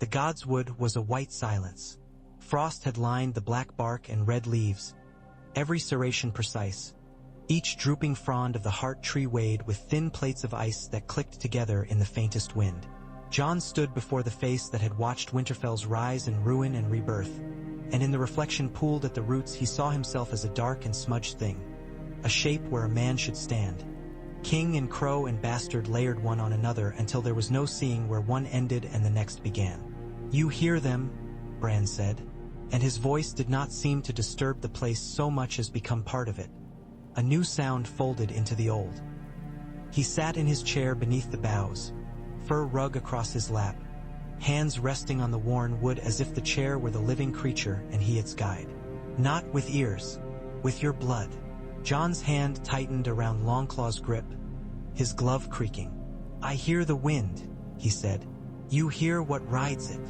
The god's wood was a white silence. Frost had lined the black bark and red leaves, every serration precise. Each drooping frond of the heart tree weighed with thin plates of ice that clicked together in the faintest wind. John stood before the face that had watched Winterfell's rise and ruin and rebirth, and in the reflection pooled at the roots he saw himself as a dark and smudged thing, a shape where a man should stand. King and crow and bastard layered one on another until there was no seeing where one ended and the next began. "You hear them," Bran said, and his voice did not seem to disturb the place so much as become part of it. A new sound folded into the old. He sat in his chair beneath the boughs, fur rug across his lap, hands resting on the worn wood as if the chair were the living creature and he its guide. "Not with ears, with your blood." Jon's hand tightened around Longclaw's grip, his glove creaking. "I hear the wind," he said. "You hear what rides it."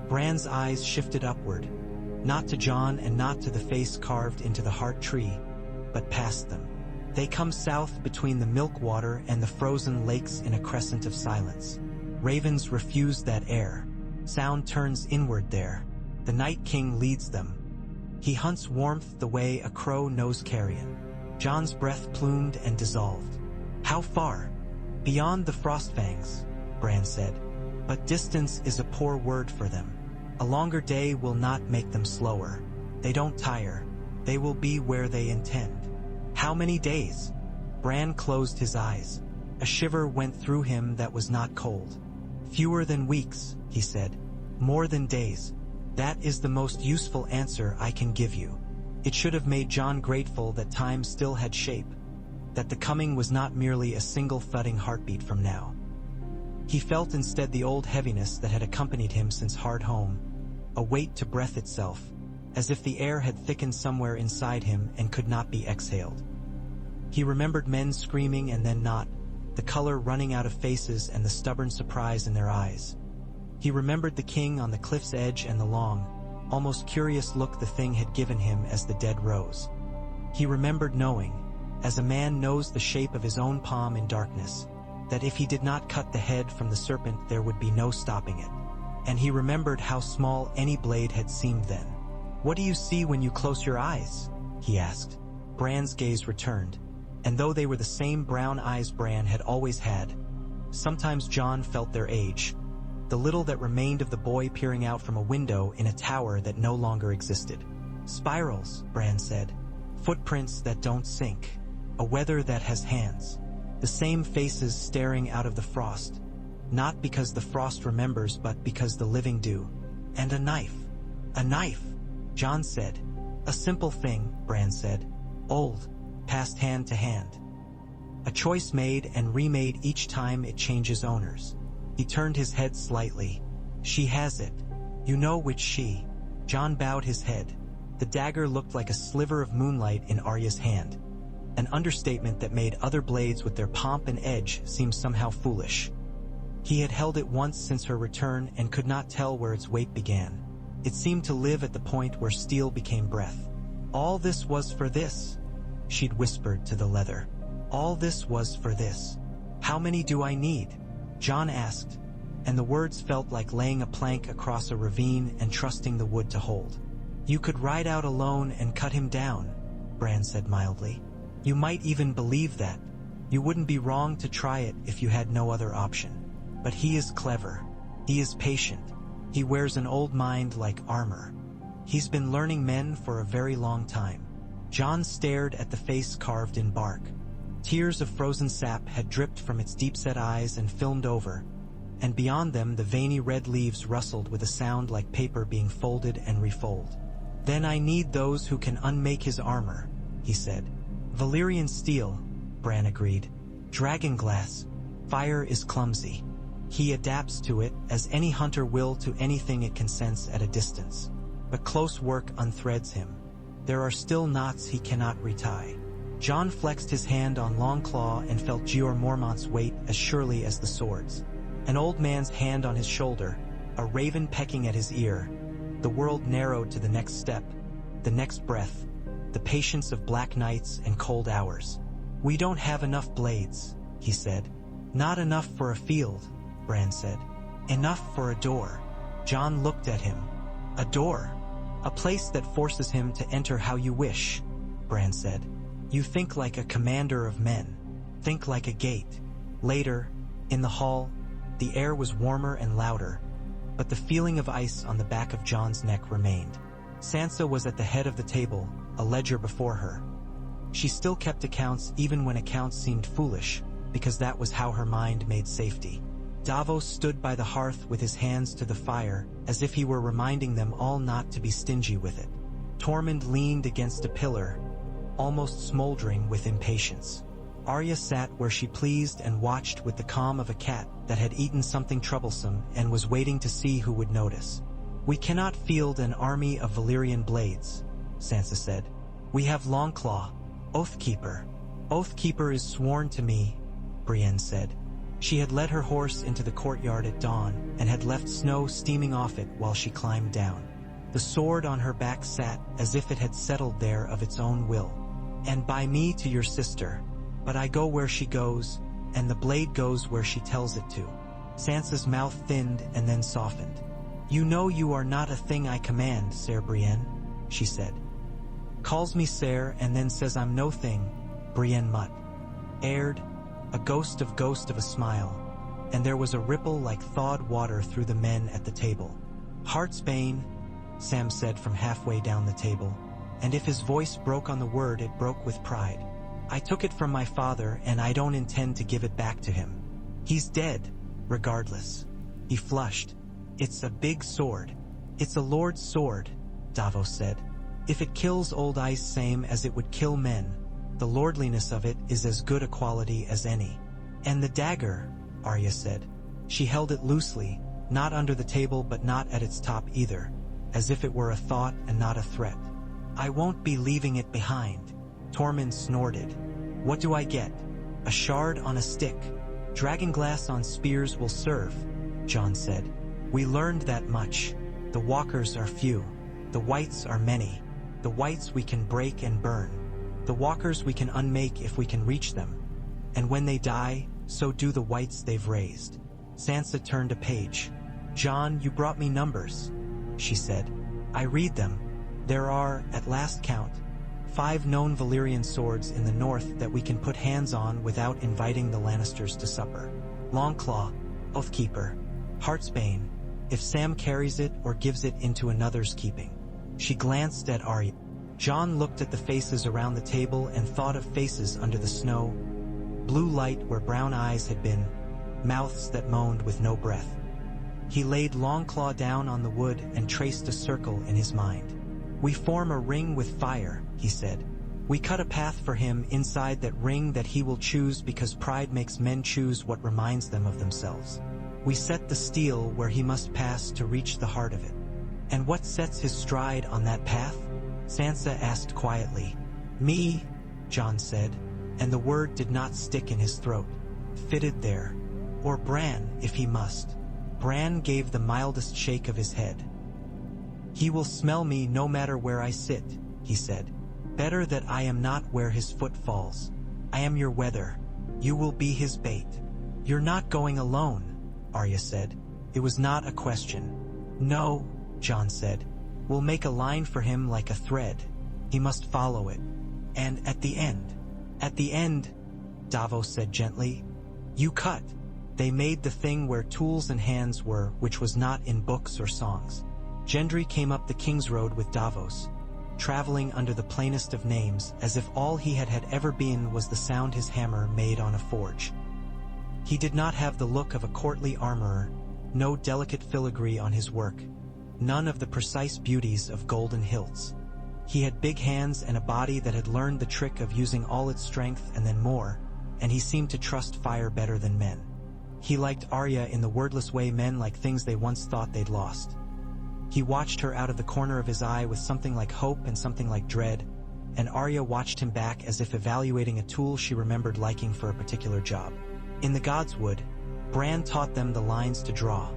Bran's eyes shifted upward, not to Jon and not to the face carved into the heart tree, but past them. "They come south between the milk water and the frozen lakes in a crescent of silence. Ravens refuse that air. Sound turns inward there. The Night King leads them. He hunts warmth the way a crow knows carrion." Jon's breath plumed and dissolved. "How far?" "Beyond the Frostfangs," Bran said. "But distance is a poor word for them. A longer day will not make them slower. They don't tire. They will be where they intend." "How many days?" Bran closed his eyes. A shiver went through him that was not cold. "Fewer than weeks," he said. "More than days. That is the most useful answer I can give you." It should have made Jon grateful that time still had shape, that the coming was not merely a single thudding heartbeat from now. He felt instead the old heaviness that had accompanied him since Hard Home, a weight to breath itself, as if the air had thickened somewhere inside him and could not be exhaled. He remembered men screaming and then not, the color running out of faces and the stubborn surprise in their eyes. He remembered the king on the cliff's edge and the long, almost curious look the thing had given him as the dead rose. He remembered knowing, as a man knows the shape of his own palm in darkness, that if he did not cut the head from the serpent there would be no stopping it. And he remembered how small any blade had seemed then. "What do you see when you close your eyes?" he asked. Bran's gaze returned, and though they were the same brown eyes Bran had always had, sometimes Jon felt their age, the little that remained of the boy peering out from a window in a tower that no longer existed. "Spirals," Bran said. "Footprints that don't sink. A weather that has hands. The same faces staring out of the frost. Not because the frost remembers but because the living do. And a knife." "A knife," Jon said. "A simple thing," Bran said. "Old, passed hand to hand. A choice made and remade each time it changes owners." He turned his head slightly. "She has it. You know which she." Jon bowed his head. The dagger looked like a sliver of moonlight in Arya's hand, an understatement that made other blades with their pomp and edge seem somehow foolish. He had held it once since her return and could not tell where its weight began. It seemed to live at the point where steel became breath. "All this was for this," she'd whispered to the leather. "All this was for this." "How many do I need?" Jon asked, and the words felt like laying a plank across a ravine and trusting the wood to hold. "You could ride out alone and cut him down," Bran said mildly. "You might even believe that. You wouldn't be wrong to try it if you had no other option. But he is clever. He is patient. He wears an old mind like armor. He's been learning men for a very long time." Jon stared at the face carved in bark. Tears of frozen sap had dripped from its deep-set eyes and filmed over, and beyond them the veiny red leaves rustled with a sound like paper being folded and refolded. "Then I need those who can unmake his armor," he said. "Valyrian-Steel," Bran agreed. "Dragonglass. Fire is clumsy. He adapts to it as any hunter will to anything it can sense at a distance. But close work unthreads him. There are still knots he cannot retie." Jon flexed his hand on Longclaw and felt Jeor Mormont's weight as surely as the sword's. An old man's hand on his shoulder, a raven pecking at his ear. The world narrowed to the next step, the next breath, the patience of black nights and cold hours. "We don't have enough blades," he said. "Not enough for a field," Bran said. "Enough for a door." Jon looked at him. A door. A place that forces him to enter how you wish, Bran said. You think like a commander of men. Think like a gate. Later, in the hall, the air was warmer and louder, but the feeling of ice on the back of Jon's neck remained. Sansa was at the head of the table, a ledger before her. She still kept accounts even when accounts seemed foolish, because that was how her mind made safety. Davos stood by the hearth with his hands to the fire, as if he were reminding them all not to be stingy with it. Tormund leaned against a pillar, almost smoldering with impatience. Arya sat where she pleased and watched with the calm of a cat that had eaten something troublesome and was waiting to see who would notice. We cannot field an army of Valyrian blades, Sansa said. We have Longclaw, Oathkeeper. Oathkeeper is sworn to me, Brienne said. She had led her horse into the courtyard at dawn and had left snow steaming off it while she climbed down. The sword on her back sat as if it had settled there of its own will. And by me to your sister, but I go where she goes, and the blade goes where she tells it to. Sansa's mouth thinned and then softened. You know you are not a thing I command, Ser Brienne, she said. Calls me Ser and then says I'm no thing, Brienne mutt. Aired, a ghost of a smile, and there was a ripple like thawed water through the men at the table. Heartsbane, Sam said from halfway down the table, and if his voice broke on the word it broke with pride. I took it from my father and I don't intend to give it back to him. He's dead, regardless. He flushed. It's a big sword. It's a lord's sword, Davos said. If it kills old ice same as it would kill men, the lordliness of it is as good a quality as any. And the dagger, Arya said. She held it loosely, not under the table but not at its top either, as if it were a thought and not a threat. I won't be leaving it behind. Tormund snorted. What do I get? A shard on a stick. Dragonglass on spears will serve, Jon said. We learned that much. The walkers are few. The whites are many. The whites we can break and burn. The walkers we can unmake if we can reach them. And when they die, so do the whites they've raised. Sansa turned a page. Jon, you brought me numbers, she said. I read them. There are, at last count, 5 known Valyrian swords in the north that we can put hands on without inviting the Lannisters to supper. Longclaw, Oathkeeper, Heartsbane, if Sam carries it or gives it into another's keeping. She glanced at Arya. Jon looked at the faces around the table and thought of faces under the snow, blue light where brown eyes had been, mouths that moaned with no breath. He laid Longclaw down on the wood and traced a circle in his mind. We form a ring with fire, he said. We cut a path for him inside that ring that he will choose because pride makes men choose what reminds them of themselves. We set the steel where he must pass to reach the heart of it. And what sets his stride on that path? Sansa asked quietly. Me, Jon said, and the word did not stick in his throat. Fitted there. Or Bran, if he must. Bran gave the mildest shake of his head. He will smell me no matter where I sit, he said. Better that I am not where his foot falls. I am your weather. You will be his bait. You're not going alone, Arya said. It was not a question. No, Jon said. We'll make a line for him like a thread. He must follow it. And at the end, Davos said gently, you cut. They made the thing where tools and hands were, which was not in books or songs. Gendry came up the King's Road with Davos, traveling under the plainest of names, as if all he had ever been was the sound his hammer made on a forge. He did not have the look of a courtly armorer, no delicate filigree on his work, none of the precise beauties of golden hilts. He had big hands and a body that had learned the trick of using all its strength and then more, and he seemed to trust fire better than men. He liked Arya in the wordless way men like things they once thought they'd lost. He watched her out of the corner of his eye with something like hope and something like dread, and Arya watched him back as if evaluating a tool she remembered liking for a particular job. In the Godswood, Bran taught them the lines to draw.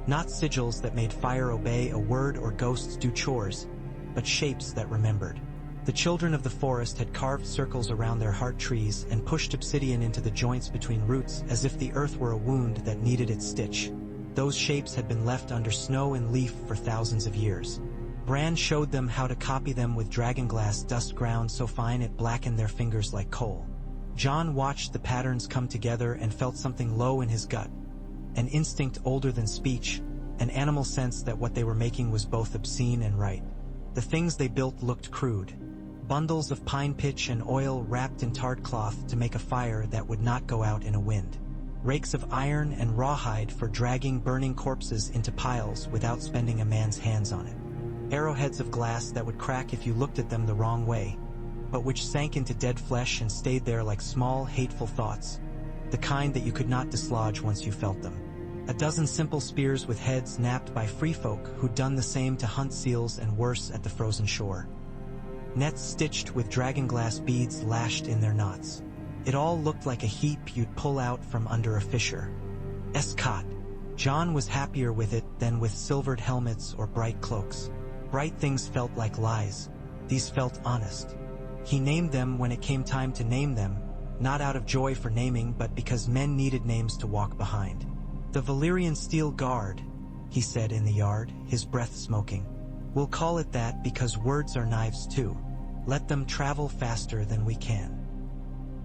Not sigils that made fire obey a word or ghosts do chores, but shapes that remembered. The children of the forest had carved circles around their heart trees and pushed obsidian into the joints between roots as if the earth were a wound that needed its stitch. Those shapes had been left under snow and leaf for thousands of years. Bran showed them how to copy them with dragonglass dust ground so fine it blackened their fingers like coal. Jon watched the patterns come together and felt something low in his gut. An instinct older than speech, an animal sense that what they were making was both obscene and right. The things they built looked crude. Bundles of pine pitch and oil wrapped in tarred cloth to make a fire that would not go out in a wind. Rakes of iron and rawhide for dragging burning corpses into piles without spending a man's hands on it. Arrowheads of glass that would crack if you looked at them the wrong way, but which sank into dead flesh and stayed there like small, hateful thoughts, the kind that you could not dislodge once you felt them. A dozen simple spears with heads napped by free folk who'd done the same to hunt seals and worse at the frozen shore. Nets stitched with dragonglass beads lashed in their knots. It all looked like a heap you'd pull out from under a fissure. Escott. Jon was happier with it than with silvered helmets or bright cloaks. Bright things felt like lies. These felt honest. He named them when it came time to name them, not out of joy for naming but because men needed names to walk behind. The Valyrian-Steel Guard, he said in the yard, his breath smoking. We'll call it that because words are knives too. Let them travel faster than we can.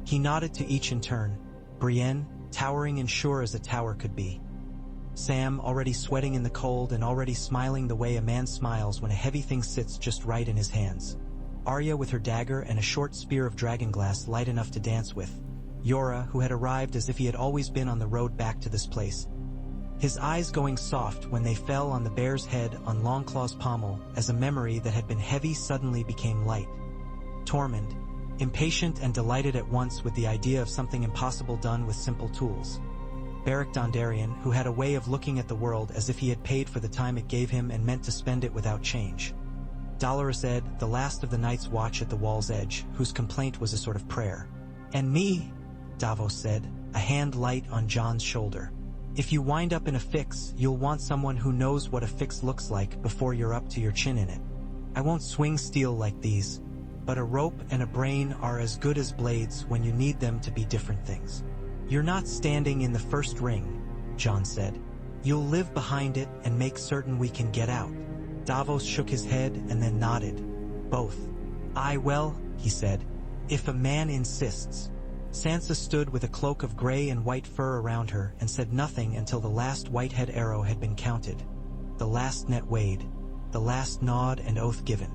He nodded to each in turn, Brienne, towering and sure as a tower could be. Sam, already sweating in the cold and already smiling the way a man smiles when a heavy thing sits just right in his hands. Arya with her dagger and a short spear of dragonglass light enough to dance with. Yora, who had arrived as if he had always been on the road back to this place. His eyes going soft when they fell on the bear's head on Longclaw's pommel as a memory that had been heavy suddenly became light. Tormund, impatient and delighted at once with the idea of something impossible done with simple tools. Beric Dondarrion, who had a way of looking at the world as if he had paid for the time it gave him and meant to spend it without change. Dolorous Ed, the last of the Night's Watch at the wall's edge, whose complaint was a sort of prayer. And me, Davos said, a hand light on Jon's shoulder. If you wind up in a fix, you'll want someone who knows what a fix looks like before you're up to your chin in it. I won't swing steel like these, but a rope and a brain are as good as blades when you need them to be different things. You're not standing in the first ring, Jon said. You'll live behind it and make certain we can get out. Davos shook his head and then nodded. Both. Well, he said, if a man insists. Sansa stood with a cloak of gray and white fur around her and said nothing until the last whitehead arrow had been counted, the last net weighed, the last nod and oath given.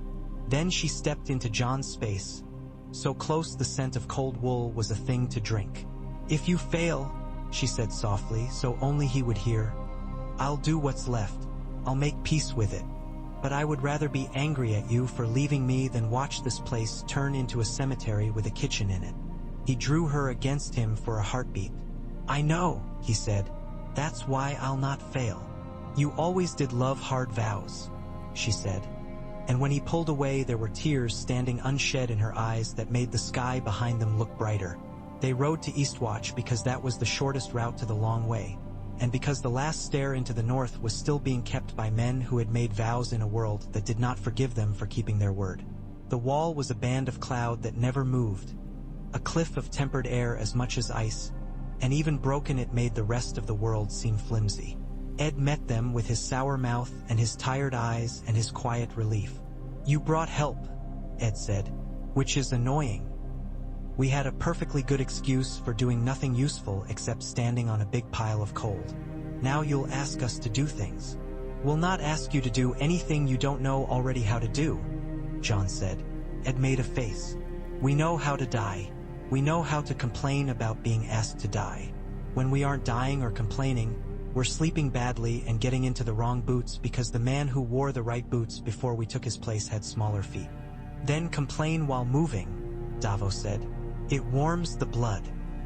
Then she stepped into Jon's space, so close the scent of cold wool was a thing to drink. If you fail, she said softly, so only he would hear, I'll do what's left. I'll make peace with it. But I would rather be angry at you for leaving me than watch this place turn into a cemetery with a kitchen in it. He drew her against him for a heartbeat. I know, he said. That's why I'll not fail. You always did love hard vows, she said. And when he pulled away, there were tears standing unshed in her eyes that made the sky behind them look brighter. They rode to Eastwatch because that was the shortest route to the Long Way, and because the last stair into the north was still being kept by men who had made vows in a world that did not forgive them for keeping their word. The wall was a band of cloud that never moved, a cliff of tempered air as much as ice, and even broken it made the rest of the world seem flimsy. Ed met them with his sour mouth and his tired eyes and his quiet relief. You brought help, Ed said, which is annoying. We had a perfectly good excuse for doing nothing useful except standing on a big pile of cold. Now you'll ask us to do things. We'll not ask you to do anything you don't know already how to do, Jon said. Ed made a face. We know how to die. We know how to complain about being asked to die. When we aren't dying or complaining, we're sleeping badly and getting into the wrong boots because the man who wore the right boots before we took his place had smaller feet. Then complain while moving, Davos said. It warms the blood.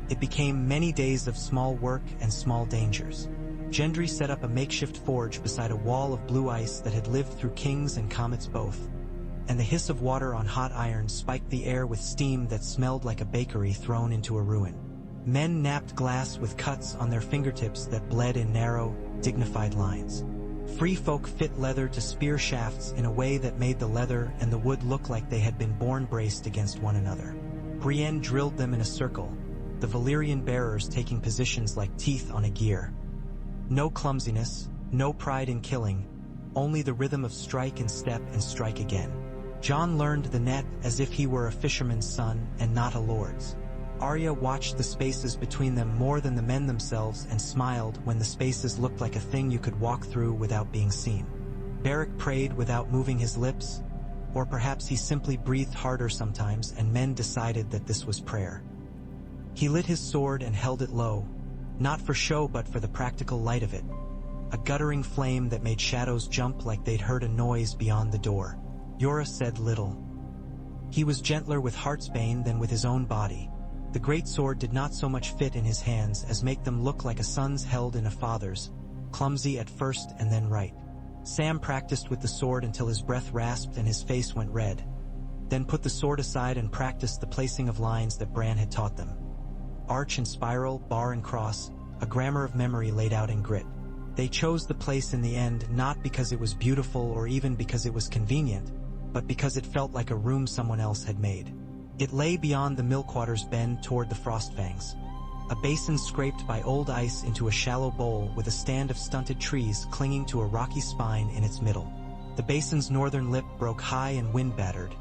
It became many days of small work and small dangers. Gendry set up a makeshift forge beside a wall of blue ice that had lived through kings and comets both, and the hiss of water on hot iron spiked the air with steam that smelled like a bakery thrown into a ruin. Men napped glass with cuts on their fingertips that bled in narrow, dignified lines. Free folk fit leather to spear shafts in a way that made the leather and the wood look like they had been born braced against one another. Brienne drilled them in a circle, the Valyrian bearers taking positions like teeth on a gear. No clumsiness, no pride in killing, only the rhythm of strike and step and strike again. Jon learned the net as if he were a fisherman's son and not a lord's. Arya watched the spaces between them more than the men themselves and smiled when the spaces looked like a thing you could walk through without being seen. Beric prayed without moving his lips, or perhaps he simply breathed harder sometimes and men decided that this was prayer. He lit his sword and held it low, not for show but for the practical light of it, a guttering flame that made shadows jump like they'd heard a noise beyond the door. Yora said little. He was gentler with Heartsbane than with his own body. The great sword did not so much fit in his hands as make them look like a son's held in a father's, clumsy at first and then right. Sam practiced with the sword until his breath rasped and his face went red, then put the sword aside and practiced the placing of lines that Bran had taught them. Arch and spiral, bar and cross, a grammar of memory laid out in grit. They chose the place in the end not because it was beautiful or even because it was convenient, but because it felt like a room someone else had made. It lay beyond the Milkwater's bend toward the Frostfangs, a basin scraped by old ice into a shallow bowl with a stand of stunted trees clinging to a rocky spine in its middle. The basin's northern lip broke high and wind-battered.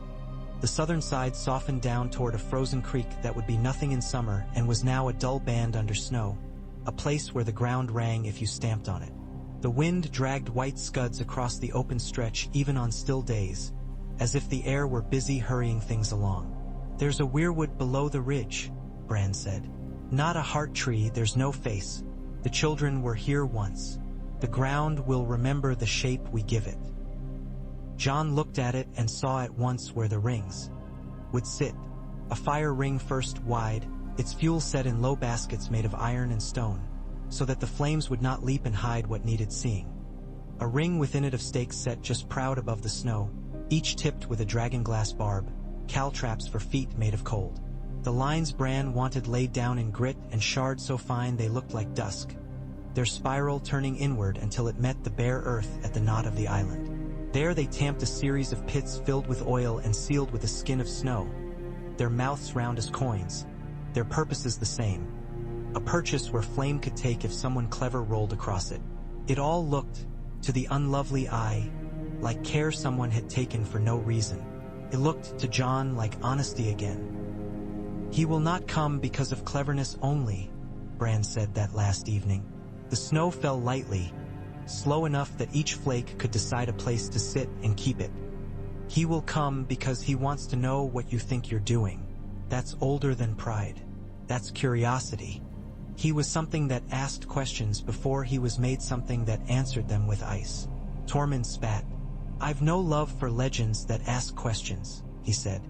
The southern side softened down toward a frozen creek that would be nothing in summer and was now a dull band under snow, a place where the ground rang if you stamped on it. The wind dragged white scuds across the open stretch even on still days, as if the air were busy hurrying things along. "There's a weirwood below the ridge," Bran said. "Not a heart tree, there's no face. The children were here once. The ground will remember the shape we give it." Jon looked at it and saw at once where the rings would sit. A fire ring first wide, its fuel set in low baskets made of iron and stone, so that the flames would not leap and hide what needed seeing. A ring within it of stakes set just proud above the snow, each tipped with a dragon-glass barb, caltraps for feet made of cold. The lines Bran wanted laid down in grit and shard so fine they looked like dusk, their spiral turning inward until it met the bare earth at the knot of the island. There they tamped a series of pits filled with oil and sealed with a skin of snow, their mouths round as coins, their purposes the same, a purchase where flame could take if someone clever rolled across it. It all looked, to the unlovely eye, like care someone had taken for no reason. It looked to Jon like honesty again. "He will not come because of cleverness only," Bran said that last evening. The snow fell lightly, slow enough that each flake could decide a place to sit and keep it. "He will come because he wants to know what you think you're doing. That's older than pride. That's curiosity. He was something that asked questions before he was made something that answered them with ice." Tormund spat. "I've no love for legends that ask questions," he said.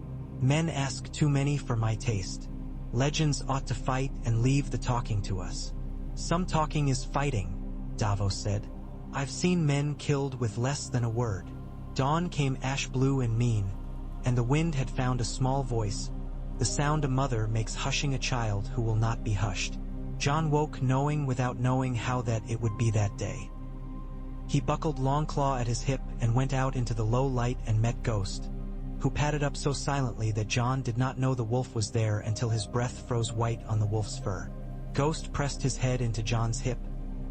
"Men ask too many for my taste. Legends ought to fight and leave the talking to us." "Some talking is fighting," Davos said. "I've seen men killed with less than a word." Dawn came ash-blue and mean, and the wind had found a small voice, the sound a mother makes hushing a child who will not be hushed. Jon woke knowing without knowing how that it would be that day. He buckled Longclaw at his hip and went out into the low light and met Ghost, who padded up so silently that Jon did not know the wolf was there until his breath froze white on the wolf's fur. Ghost pressed his head into Jon's hip,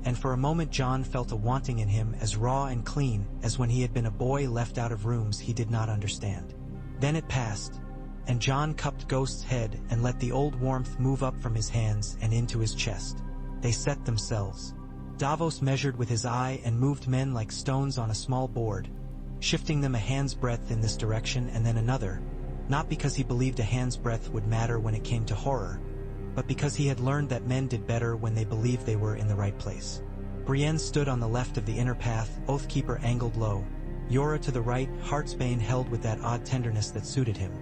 and for a moment Jon felt a wanting in him as raw and clean as when he had been a boy left out of rooms he did not understand. Then it passed, and Jon cupped Ghost's head and let the old warmth move up from his hands and into his chest. They set themselves. Davos measured with his eye and moved men like stones on a small board, shifting them a hand's breadth in this direction and then another, not because he believed a hand's breadth would matter when it came to horror, but because he had learned that men did better when they believed they were in the right place. Brienne stood on the left of the inner path, Oathkeeper angled low, Yora to the right, Heartsbane held with that odd tenderness that suited him.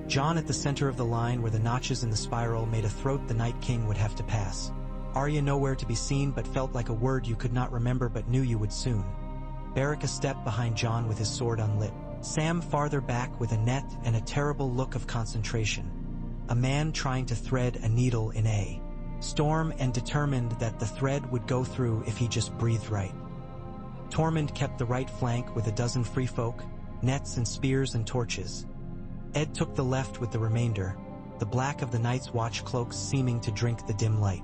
Jon at the center of the line where the notches in the spiral made a throat the Night King would have to pass. Arya nowhere to be seen but felt like a word you could not remember but knew you would soon. Beric a step behind Jon with his sword unlit. Sam farther back with a net and a terrible look of concentration. A man trying to thread a needle in a storm and determined that the thread would go through if he just breathed right. Tormund kept the right flank with a dozen free folk, nets and spears and torches. Ed took the left with the remainder, the black of the Night's Watch cloaks seeming to drink the dim light.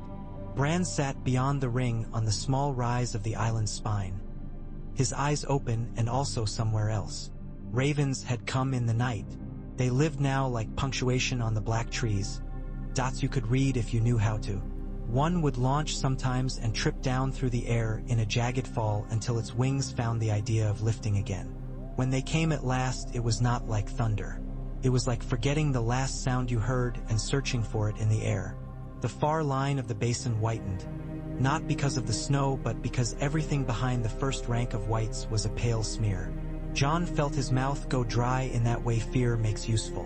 Bran sat beyond the ring on the small rise of the island's spine. His eyes open and also somewhere else. Ravens had come in the night. They lived now like punctuation on the black trees, dots you could read if you knew how to. One would launch sometimes and trip down through the air in a jagged fall until its wings found the idea of lifting again. When they came at last, it was not like thunder. It was like forgetting the last sound you heard and searching for it in the air. The far line of the basin whitened, not because of the snow but because everything behind the first rank of whites was a pale smear. Jon felt his mouth go dry in that way fear makes useful.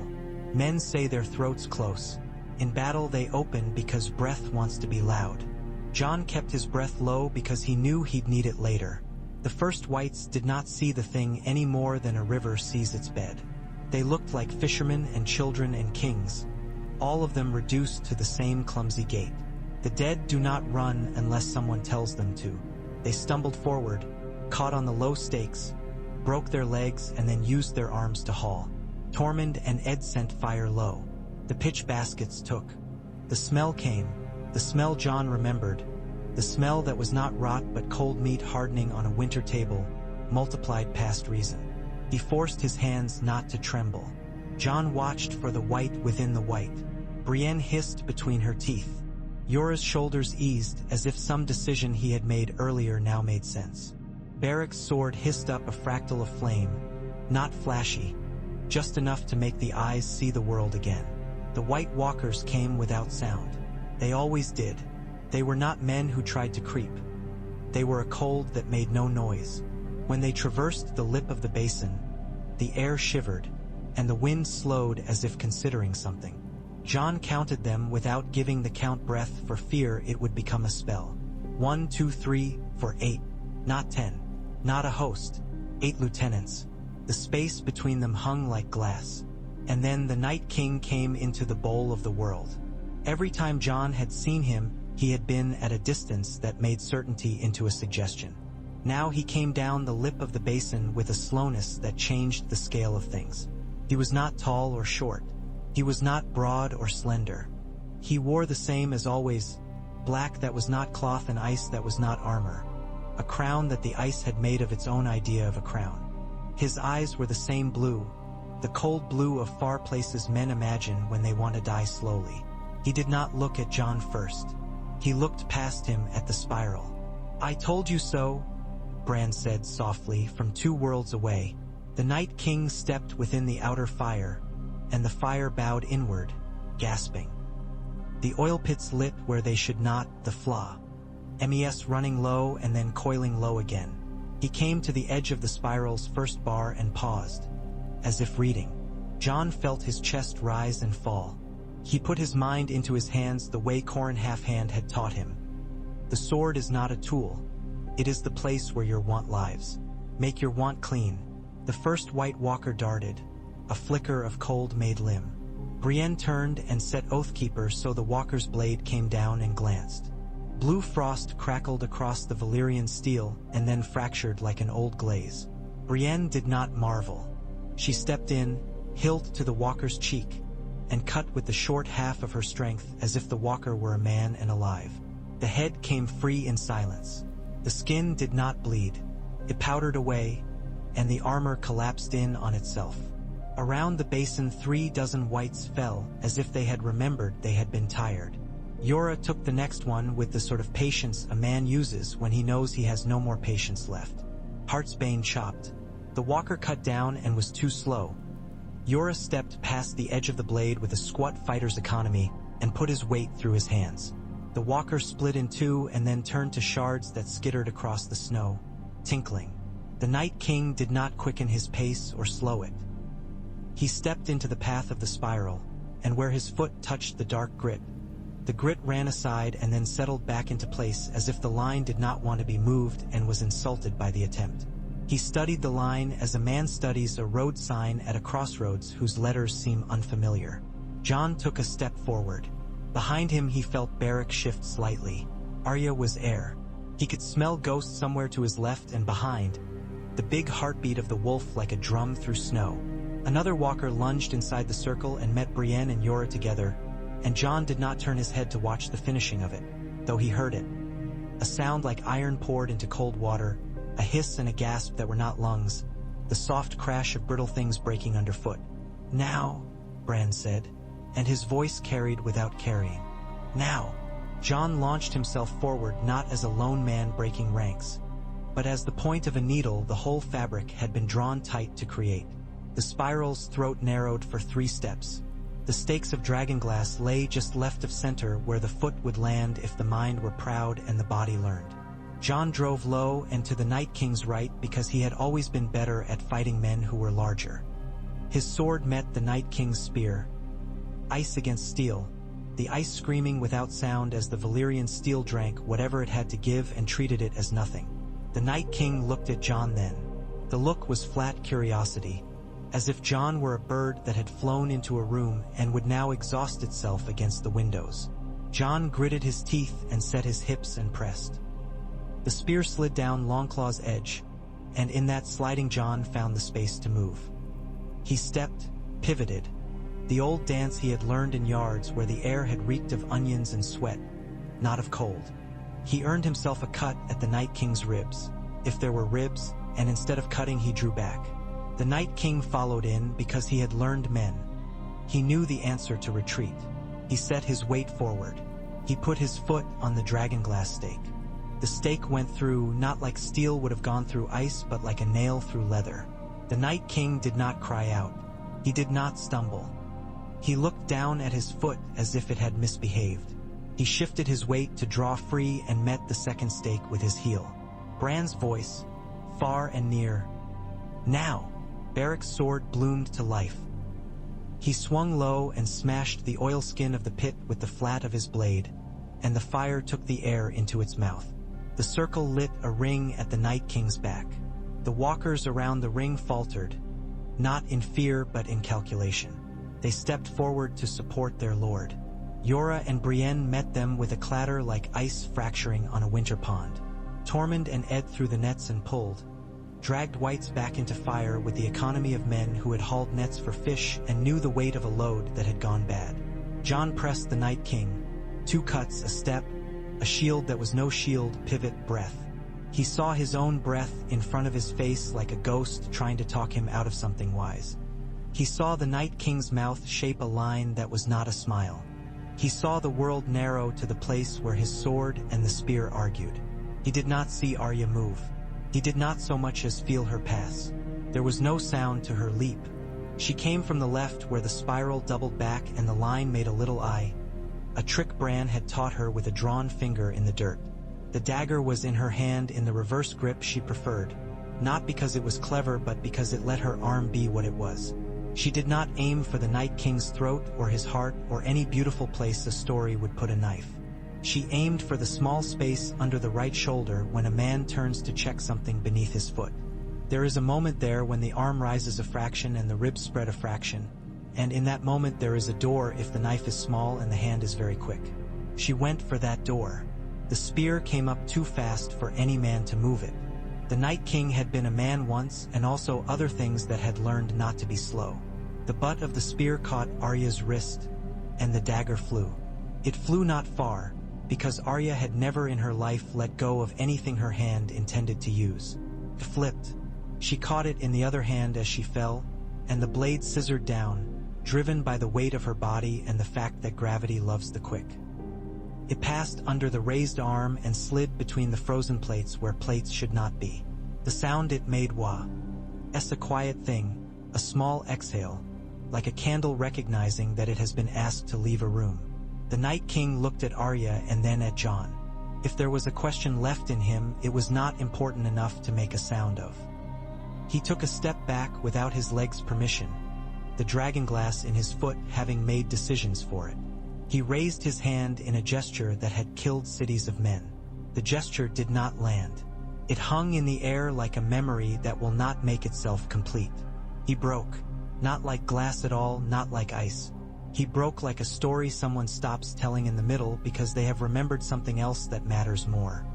Men say their throats close. In battle they open because breath wants to be loud. Jon kept his breath low because he knew he'd need it later. The first whites did not see the thing any more than a river sees its bed. They looked like fishermen and children and kings, all of them reduced to the same clumsy gait. The dead do not run unless someone tells them to. They stumbled forward, caught on the low stakes, broke their legs and then used their arms to haul. Tormund and Ed sent fire low. The pitch baskets took. The smell came, the smell Jon remembered, the smell that was not rot but cold meat hardening on a winter table, multiplied past reason. He forced his hands not to tremble. Jon watched for the white within the white. Brienne hissed between her teeth. Yora's shoulders eased as if some decision he had made earlier now made sense. Beric's sword hissed up a fractal of flame, not flashy, just enough to make the eyes see the world again. The White Walkers came without sound. They always did. They were not men who tried to creep. They were a cold that made no noise. When they traversed the lip of the basin, the air shivered, and the wind slowed as if considering something. Jon counted them without giving the count breath for fear it would become a spell. 1, 2, 3, 4, 8. Not 10. Not a host. 8 lieutenants. The space between them hung like glass. And then the Night King came into the bowl of the world. Every time Jon had seen him, he had been at a distance that made certainty into a suggestion. Now he came down the lip of the basin with a slowness that changed the scale of things. He was not tall or short. He was not broad or slender. He wore the same as always, black that was not cloth and ice that was not armor. A crown that the ice had made of its own idea of a crown. His eyes were the same blue, the cold blue of far places men imagine when they want to die slowly. He did not look at Jon first. He looked past him at the spiral. "I told you so," Bran said softly from 2 worlds away. The Night King stepped within the outer fire, and the fire bowed inward, gasping. The oil pits lit where they should not, the flaw. MES running low and then coiling low again. He came to the edge of the spiral's first bar and paused, as if reading. Jon felt his chest rise and fall. He put his mind into his hands the way Corran Halfhand had taught him. The sword is not a tool. It is the place where your want lives. Make your want clean. The first White Walker darted. A flicker of cold made limb. Brienne turned and set Oathkeeper so the walker's blade came down and glanced. Blue frost crackled across the Valyrian-Steel and then fractured like an old glaze. Brienne did not marvel. She stepped in, hilt to the walker's cheek, and cut with the short half of her strength as if the walker were a man and alive. The head came free in silence. The skin did not bleed. It powdered away, and the armor collapsed in on itself. Around the basin 3 dozen whites fell, as if they had remembered they had been tired. Yora took the next one with the sort of patience a man uses when he knows he has no more patience left. Heartsbane chopped. The walker cut down and was too slow. Yora stepped past the edge of the blade with a squat fighter's economy and put his weight through his hands. The walker split in 2 and then turned to shards that skittered across the snow, tinkling. The Night King did not quicken his pace or slow it. He stepped into the path of the spiral, and where his foot touched the dark grit, the grit ran aside and then settled back into place as if the line did not want to be moved and was insulted by the attempt. He studied the line as a man studies a road sign at a crossroads whose letters seem unfamiliar. Jon took a step forward. Behind him he felt Beric shift slightly. Arya was air. He could smell ghosts somewhere to his left and behind, the big heartbeat of the wolf like a drum through snow. Another walker lunged inside the circle and met Brienne and Yora together, and Jon did not turn his head to watch the finishing of it. though he heard it. A sound like iron poured into cold water, a hiss and a gasp that were not lungs, the soft crash of brittle things breaking underfoot. "Now," Bran said, and his voice carried without carrying. "Now." Jon launched himself forward not as a lone man breaking ranks, but as the point of a needle the whole fabric had been drawn tight to create. The spiral's throat narrowed for 3 steps. The stakes of dragonglass lay just left of center where the foot would land if the mind were proud and the body learned. Jon drove low and to the Night King's right because he had always been better at fighting men who were larger. His sword met the Night King's spear. Ice against steel, the ice screaming without sound as the Valyrian-Steel drank whatever it had to give and treated it as nothing. The Night King looked at Jon then. The look was flat curiosity, as if Jon were a bird that had flown into a room and would now exhaust itself against the windows. Jon gritted his teeth and set his hips and pressed. The spear slid down Longclaw's edge, and in that sliding Jon found the space to move. He stepped, pivoted, the old dance he had learned in yards where the air had reeked of onions and sweat, not of cold. He earned himself a cut at the Night King's ribs, if there were ribs, and instead of cutting he drew back. The Night King followed in because he had learned men. He knew the answer to retreat. He set his weight forward. He put his foot on the dragonglass stake. The stake went through, not like steel would have gone through ice, but like a nail through leather. The Night King did not cry out. He did not stumble. He looked down at his foot as if it had misbehaved. He shifted his weight to draw free and met the second stake with his heel. Bran's voice, far and near. "Now!" Beric's sword bloomed to life. He swung low and smashed the oilskin of the pit with the flat of his blade, and the fire took the air into its mouth. The circle lit a ring at the Night King's back. The walkers around the ring faltered, not in fear but in calculation. They stepped forward to support their lord. Jorah and Brienne met them with a clatter like ice fracturing on a winter pond. Tormund and Ed threw the nets and pulled, dragged whites back into fire with the economy of men who had hauled nets for fish and knew the weight of a load that had gone bad. Jon pressed the Night King. 2 cuts, a step, a shield that was no shield, pivot, breath. He saw his own breath in front of his face like a ghost trying to talk him out of something wise. He saw the Night King's mouth shape a line that was not a smile. He saw the world narrow to the place where his sword and the spear argued. He did not see Arya move. He did not so much as feel her pass. There was no sound to her leap. She came from the left where the spiral doubled back and the line made a little eye. A trick Bran had taught her with a drawn finger in the dirt. The dagger was in her hand in the reverse grip she preferred, not because it was clever but because it let her arm be what it was. She did not aim for the Night King's throat or his heart or any beautiful place a story would put a knife. She aimed for the small space under the right shoulder when a man turns to check something beneath his foot. There is a moment there when the arm rises a fraction and the ribs spread a fraction, and in that moment there is a door if the knife is small and the hand is very quick. She went for that door. The spear came up too fast for any man to move it. The Night King had been a man once and also other things that had learned not to be slow. The butt of the spear caught Arya's wrist, and the dagger flew. It flew not far, because Arya had never in her life let go of anything her hand intended to use. It flipped. She caught it in the other hand as she fell, and the blade scissored down, driven by the weight of her body and the fact that gravity loves the quick. It passed under the raised arm and slid between the frozen plates where plates should not be. The sound it made was a quiet thing, a small exhale, like a candle recognizing that it has been asked to leave a room. The Night King looked at Arya and then at Jon. If there was a question left in him, it was not important enough to make a sound of. He took a step back without his leg's permission, the dragonglass in his foot having made decisions for it. He raised his hand in a gesture that had killed cities of men. The gesture did not land. It hung in the air like a memory that will not make itself complete. He broke, not like glass at all, not like ice. He broke like a story someone stops telling in the middle because they have remembered something else that matters more.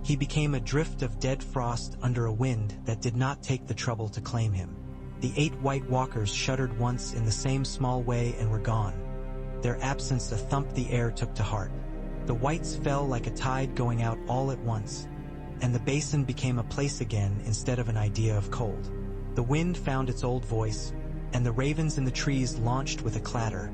He became a drift of dead frost under a wind that did not take the trouble to claim him. The 8 White Walkers shuddered once in the same small way and were gone. Their absence a thump the air took to heart. The whites fell like a tide going out all at once, and the basin became a place again instead of an idea of cold. The wind found its old voice, and the ravens in the trees launched with a clatter,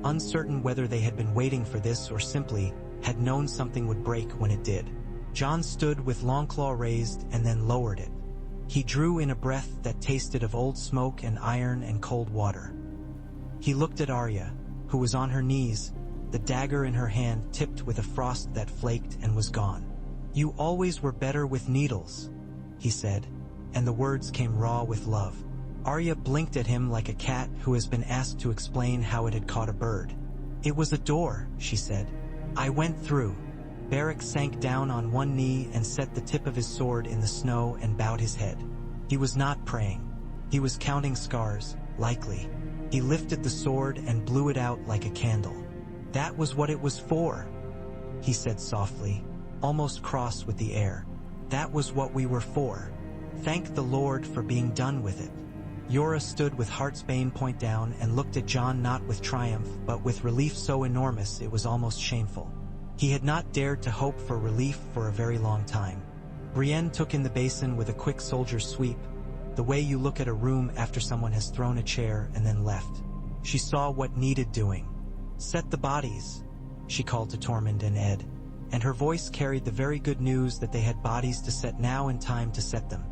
uncertain whether they had been waiting for this or simply had known something would break when it did. Jon stood with Longclaw raised and then lowered it. He drew in a breath that tasted of old smoke and iron and cold water. He looked at Arya, who was on her knees, the dagger in her hand tipped with a frost that flaked and was gone. "You always were better with needles," he said, and the words came raw with love. Arya blinked at him like a cat who has been asked to explain how it had caught a bird. "It was a door," she said. "I went through." Beric sank down on one knee and set the tip of his sword in the snow and bowed his head. He was not praying. He was counting scars, likely. He lifted the sword and blew it out like a candle. "That was what it was for," he said softly, almost cross with the air. "That was what we were for. Thank the Lord for being done with it." Yora stood with Heartsbane point down and looked at Jon not with triumph but with relief so enormous it was almost shameful. He had not dared to hope for relief for a very long time. Brienne took in the basin with a quick soldier's sweep, the way you look at a room after someone has thrown a chair and then left. She saw what needed doing. "Set the bodies," she called to Tormund and Ed, and her voice carried the very good news that they had bodies to set now and time to set them.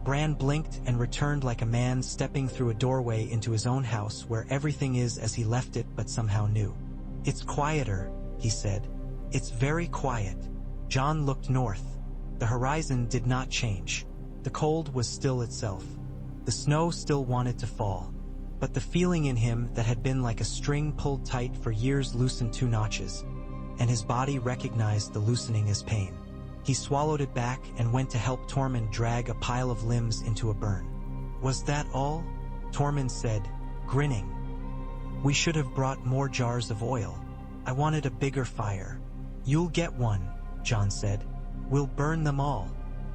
Bran blinked and returned like a man stepping through a doorway into his own house where everything is as he left it but somehow new. "It's quieter," he said. "It's very quiet." Jon looked north. The horizon did not change. The cold was still itself. The snow still wanted to fall. But the feeling in him that had been like a string pulled tight for years loosened 2 notches, and his body recognized the loosening as pain. He swallowed it back and went to help Tormund drag a pile of limbs into a burn. "Was that all?" Tormund said, grinning. "We should have brought more jars of oil. I wanted a bigger fire." "You'll get one," Jon said. "We'll burn them all."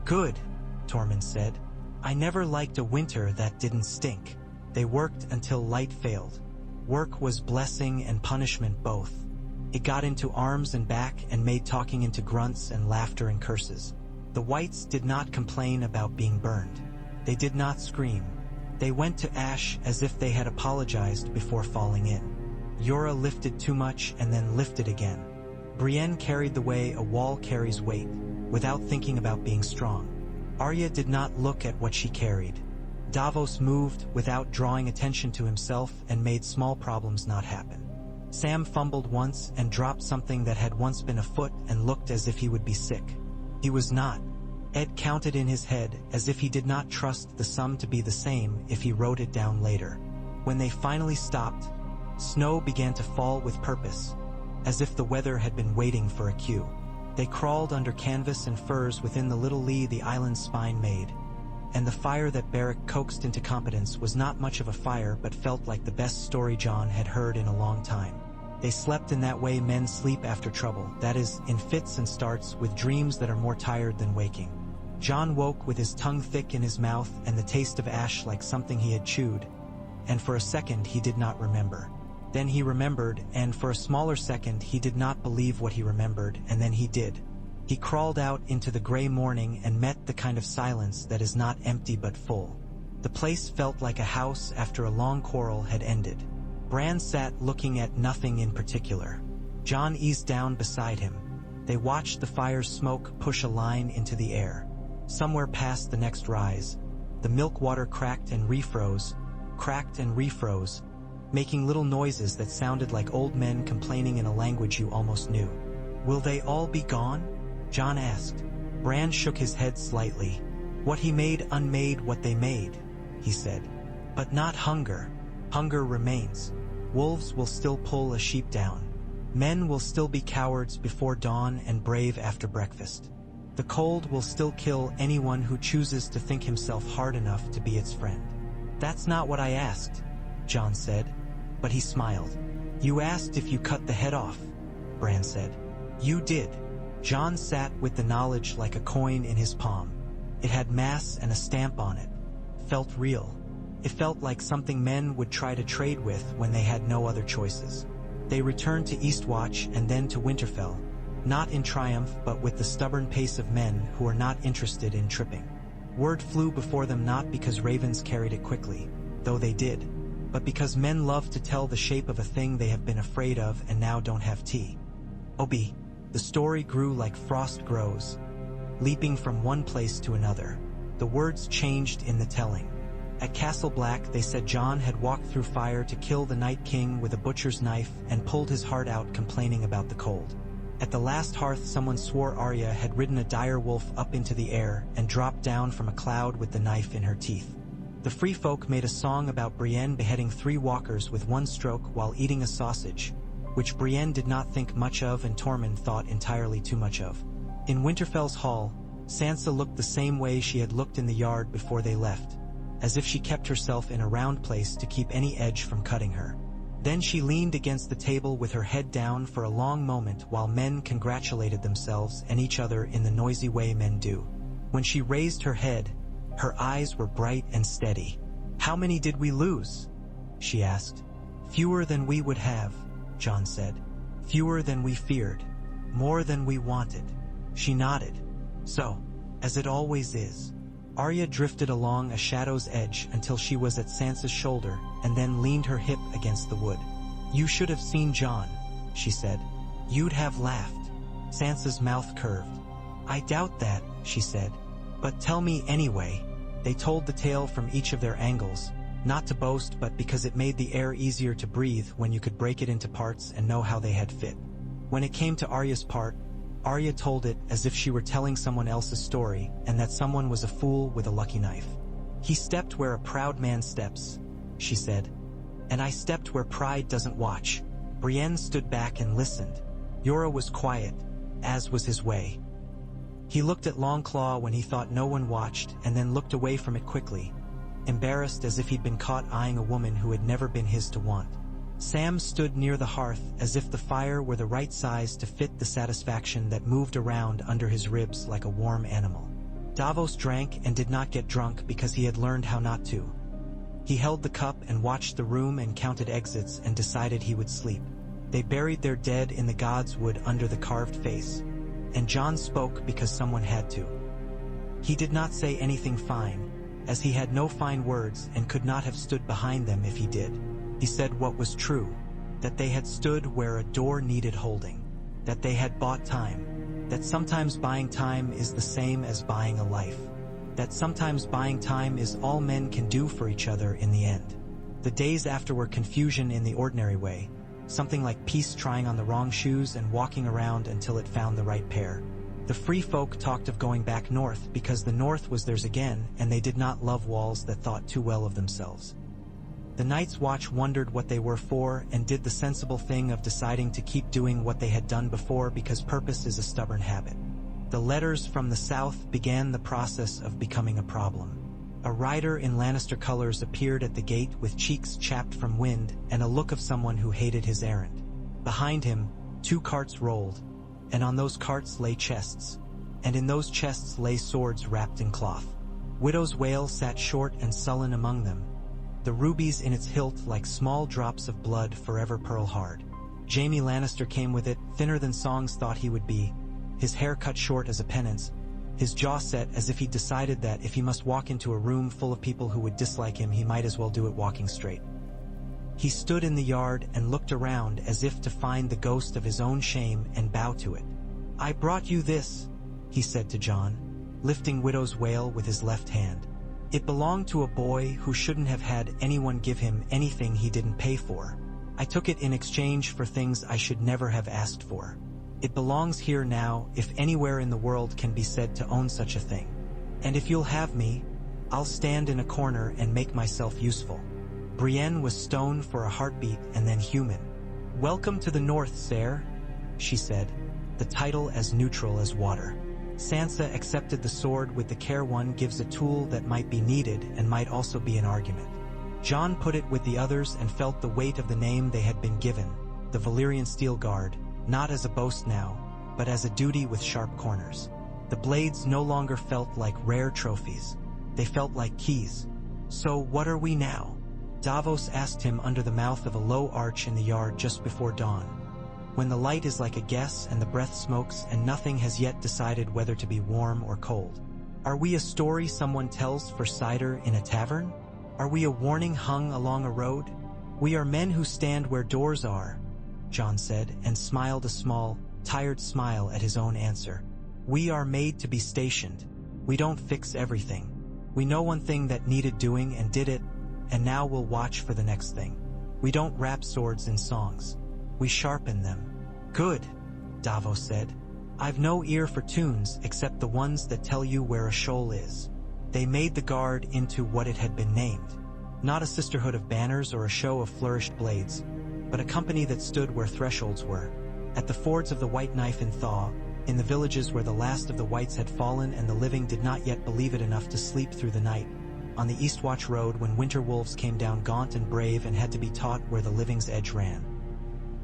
"Good," Tormund said. "I never liked a winter that didn't stink." They worked until light failed. Work was blessing and punishment both. It got into arms and back and made talking into grunts and laughter and curses. The whites did not complain about being burned. They did not scream. They went to ash as if they had apologized before falling in. Yora lifted too much and then lifted again. Brienne carried the way a wall carries weight, without thinking about being strong. Arya did not look at what she carried. Davos moved without drawing attention to himself and made small problems not happen. Sam fumbled once and dropped something that had once been a foot and looked as if he would be sick. He was not. Ed counted in his head as if he did not trust the sum to be the same if he wrote it down later. When they finally stopped, snow began to fall with purpose, as if the weather had been waiting for a cue. They crawled under canvas and furs within the little lee the island's spine made, and the fire that Beric coaxed into competence was not much of a fire but felt like the best story Jon had heard in a long time. They slept in that way men sleep after trouble, that is, in fits and starts with dreams that are more tired than waking. Jon woke with his tongue thick in his mouth and the taste of ash like something he had chewed, and for a second he did not remember. Then he remembered, and for a smaller second he did not believe what he remembered, and then he did. He crawled out into the gray morning and met the kind of silence that is not empty but full. The place felt like a house after a long quarrel had ended. Bran sat looking at nothing in particular. Jon eased down beside him. They watched the fire's smoke push a line into the air. Somewhere past the next rise, the milk water cracked and refroze, making little noises that sounded like old men complaining in a language you almost knew. "Will they all be gone?" Jon asked. Bran shook his head slightly. "What he made unmade what they made," he said. "But not hunger. Hunger remains. Wolves will still pull a sheep down. Men will still be cowards before dawn and brave after breakfast. The cold will still kill anyone who chooses to think himself hard enough to be its friend." "That's not what I asked," Jon said, but he smiled. "You asked if you cut the head off," Bran said. "You did." Jon sat with the knowledge like a coin in his palm. It had mass and a stamp on it. Felt real. It felt like something men would try to trade with when they had no other choices. They returned to Eastwatch and then to Winterfell, not in triumph but with the stubborn pace of men who are not interested in tripping. Word flew before them not because ravens carried it quickly, though they did, but because men love to tell the shape of a thing they have been afraid of and now don't have tea. Obi, the story grew like frost grows, leaping from one place to another. The words changed in the telling. At Castle Black, they said Jon had walked through fire to kill the Night King with a butcher's knife and pulled his heart out complaining about the cold. At the last hearth, someone swore Arya had ridden a dire wolf up into the air and dropped down from a cloud with the knife in her teeth. The free folk made a song about Brienne beheading 3 walkers with one stroke while eating a sausage, which Brienne did not think much of and Tormund thought entirely too much of. In Winterfell's hall, Sansa looked the same way she had looked in the yard before they left, as if she kept herself in a round place to keep any edge from cutting her. Then she leaned against the table with her head down for a long moment while men congratulated themselves and each other in the noisy way men do. When she raised her head, her eyes were bright and steady. "How many did we lose?" she asked. "Fewer than we would have," Jon said. "Fewer than we feared. More than we wanted." She nodded. "So, as it always is." Arya drifted along a shadow's edge until she was at Sansa's shoulder and then leaned her hip against the wood. "You should have seen Jon," she said. "You'd have laughed." Sansa's mouth curved. "I doubt that," she said. "But tell me anyway." They told the tale from each of their angles, not to boast but because it made the air easier to breathe when you could break it into parts and know how they had fit. When it came to Arya's part, Arya told it as if she were telling someone else's story and that someone was a fool with a lucky knife. "He stepped where a proud man steps," she said. "And I stepped where pride doesn't watch." Brienne stood back and listened. Jorah was quiet, as was his way. He looked at Longclaw when he thought no one watched and then looked away from it quickly, embarrassed as if he'd been caught eyeing a woman who had never been his to want. Sam stood near the hearth as if the fire were the right size to fit the satisfaction that moved around under his ribs like a warm animal. Davos drank and did not get drunk because he had learned how not to. He held the cup and watched the room and counted exits and decided he would sleep. They buried their dead in the god's wood under the carved face, and Jon spoke because someone had to. He did not say anything fine, as he had no fine words and could not have stood behind them if he did. He said what was true, that they had stood where a door needed holding, that they had bought time, that sometimes buying time is the same as buying a life, that sometimes buying time is all men can do for each other in the end. The days after were confusion in the ordinary way, something like peace trying on the wrong shoes and walking around until it found the right pair. The free folk talked of going back north because the north was theirs again and they did not love walls that thought too well of themselves. The Night's Watch wondered what they were for and did the sensible thing of deciding to keep doing what they had done before because purpose is a stubborn habit. The letters from the south began the process of becoming a problem. A rider in Lannister colors appeared at the gate with cheeks chapped from wind and a look of someone who hated his errand. Behind him, 2 carts rolled, and on those carts lay chests, and in those chests lay swords wrapped in cloth. Widow's Wail sat short and sullen among them, the rubies in its hilt like small drops of blood forever pearl hard. Jaime Lannister came with it, thinner than Songs thought he would be, his hair cut short as a penance, his jaw set as if he'd decided that if he must walk into a room full of people who would dislike him, he might as well do it walking straight. He stood in the yard and looked around as if to find the ghost of his own shame and bow to it. "I brought you this," he said to Jon, lifting Widow's Wail with his left hand. "It belonged to a boy who shouldn't have had anyone give him anything he didn't pay for. I took it in exchange for things I should never have asked for. It belongs here now, if anywhere in the world can be said to own such a thing. And if you'll have me, I'll stand in a corner and make myself useful." Brienne was stone for a heartbeat and then human. "Welcome to the North, sire," she said, the title as neutral as water. Sansa accepted the sword with the care one gives a tool that might be needed and might also be an argument. Jon put it with the others and felt the weight of the name they had been given, the Valyrian-Steel Guard, not as a boast now, but as a duty with sharp corners. The blades no longer felt like rare trophies. They felt like keys. "So what are we now?" Davos asked him under the mouth of a low arch in the yard just before dawn. when the light is like a guess and the breath smokes and nothing has yet decided whether to be warm or cold? Are we a story someone tells for cider in a tavern? Are we a warning hung along a road? We are men who stand where doors are, John said, and smiled a small, tired smile at his own answer. We are made to be stationed. We don't fix everything. We know one thing that needed doing and did it, and now we'll watch for the next thing. We don't wrap swords in songs. We sharpen them. Good, Davos said. I've no ear for tunes except the ones that tell you where a shoal is. They made the guard into what it had been named. Not a sisterhood of banners or a show of flourished blades, but a company that stood where thresholds were, at the fords of the White Knife in Thaw, in the villages where the last of the whites had fallen and the living did not yet believe it enough to sleep through the night, on the Eastwatch Road when winter wolves came down gaunt and brave and had to be taught where the living's edge ran.